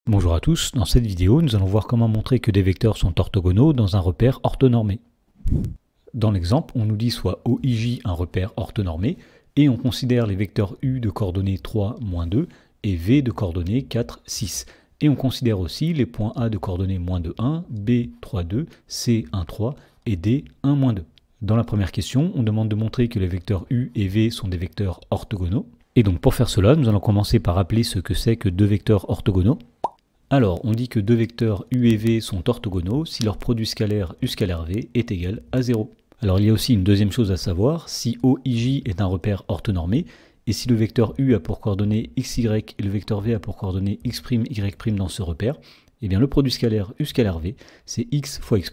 Bonjour à tous, dans cette vidéo nous allons voir comment montrer que des vecteurs sont orthogonaux dans un repère orthonormé. Dans l'exemple, on nous dit soit OIJ un repère orthonormé et on considère les vecteurs U de coordonnées 3, 2 et V de coordonnées 4, 6. Et on considère aussi les points A de coordonnées -2, 1, B, 3, 2, C, 1, 3 et D, 1, 2. Dans la première question, on demande de montrer que les vecteurs U et V sont des vecteurs orthogonaux. Et donc pour faire cela, nous allons commencer par rappeler ce que c'est que deux vecteurs orthogonaux. Alors, on dit que deux vecteurs U et V sont orthogonaux si leur produit scalaire U scalaire V est égal à 0. Alors il y a aussi une deuxième chose à savoir, si OIJ est un repère orthonormé, et si le vecteur U a pour coordonnées XY et le vecteur V a pour coordonnées X', Y' dans ce repère, eh bien le produit scalaire U scalaire V, c'est X fois X'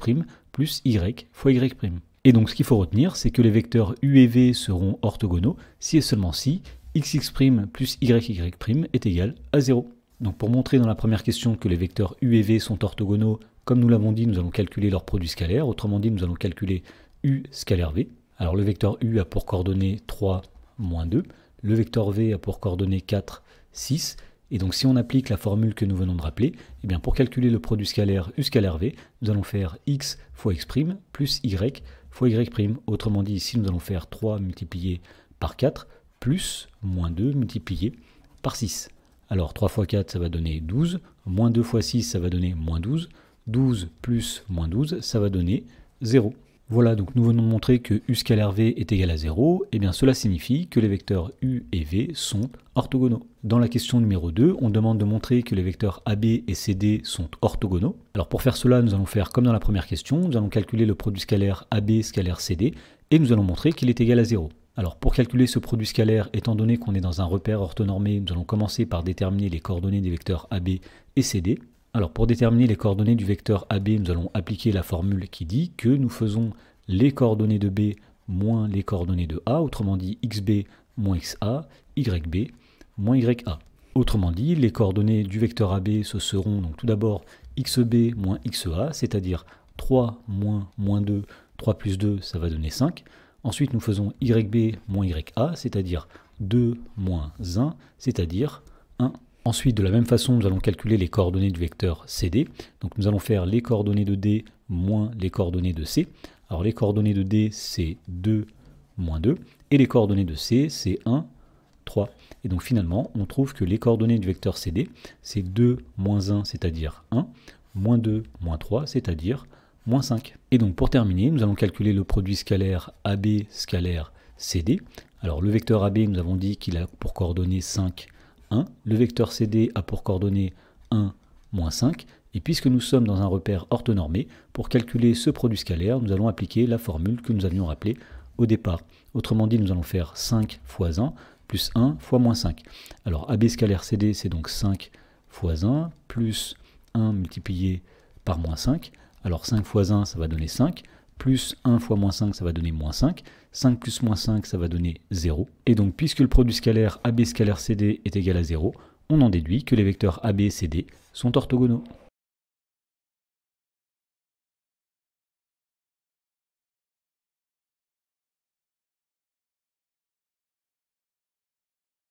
plus Y fois Y'. Et donc ce qu'il faut retenir, c'est que les vecteurs U et V seront orthogonaux si et seulement si XX' plus YY' est égal à 0. Donc pour montrer dans la première question que les vecteurs U et V sont orthogonaux, comme nous l'avons dit, nous allons calculer leur produit scalaire. Autrement dit, nous allons calculer U scalaire V. Alors le vecteur U a pour coordonnées 3, -2. Le vecteur V a pour coordonnées 4, 6. Et donc si on applique la formule que nous venons de rappeler, eh bien pour calculer le produit scalaire U scalaire V, nous allons faire X fois X' plus Y fois Y'. Autrement dit, ici nous allons faire 3 multiplié par 4 plus -2 multiplié par 6. Alors 3 fois 4, ça va donner 12, -2 fois 6, ça va donner -12, 12 plus -12, ça va donner 0. Voilà, donc nous venons de montrer que U scalaire V est égal à 0, et bien cela signifie que les vecteurs U et V sont orthogonaux. Dans la question numéro 2, on demande de montrer que les vecteurs AB et CD sont orthogonaux. Alors pour faire cela, nous allons faire comme dans la première question, nous allons calculer le produit scalaire AB scalaire CD, et nous allons montrer qu'il est égal à 0. Alors pour calculer ce produit scalaire, étant donné qu'on est dans un repère orthonormé, nous allons commencer par déterminer les coordonnées des vecteurs AB et CD. Alors pour déterminer les coordonnées du vecteur AB, nous allons appliquer la formule qui dit que nous faisons les coordonnées de B moins les coordonnées de A, autrement dit XB moins XA, YB moins YA. Autrement dit, les coordonnées du vecteur AB, ce seront donc tout d'abord XB moins XA, c'est-à-dire 3 moins -2, 3 plus 2, ça va donner 5. Ensuite, nous faisons YB moins YA, c'est-à-dire 2 moins 1, c'est-à-dire 1. Ensuite, de la même façon, nous allons calculer les coordonnées du vecteur CD. Donc nous allons faire les coordonnées de D moins les coordonnées de C. Alors les coordonnées de D, c'est 2 moins 2. Et les coordonnées de C, c'est 1, 3. Et donc finalement, on trouve que les coordonnées du vecteur CD, c'est 2 moins 1, c'est-à-dire 1, moins 2, moins 3, c'est-à-dire moins 5. Et donc pour terminer, nous allons calculer le produit scalaire AB scalaire CD. Alors le vecteur AB, nous avons dit qu'il a pour coordonnées 5, 1. Le vecteur CD a pour coordonnées 1, moins 5. Et puisque nous sommes dans un repère orthonormé, pour calculer ce produit scalaire, nous allons appliquer la formule que nous avions rappelée au départ. Autrement dit, nous allons faire 5 fois 1 plus 1 fois moins 5. Alors AB scalaire CD, c'est donc 5 fois 1 plus 1 multiplié par moins 5. Alors 5 fois 1, ça va donner 5, plus 1 fois moins 5, ça va donner moins 5, 5 plus moins 5, ça va donner 0. Et donc, puisque le produit scalaire AB scalaire CD est égal à 0, on en déduit que les vecteurs AB et CD sont orthogonaux.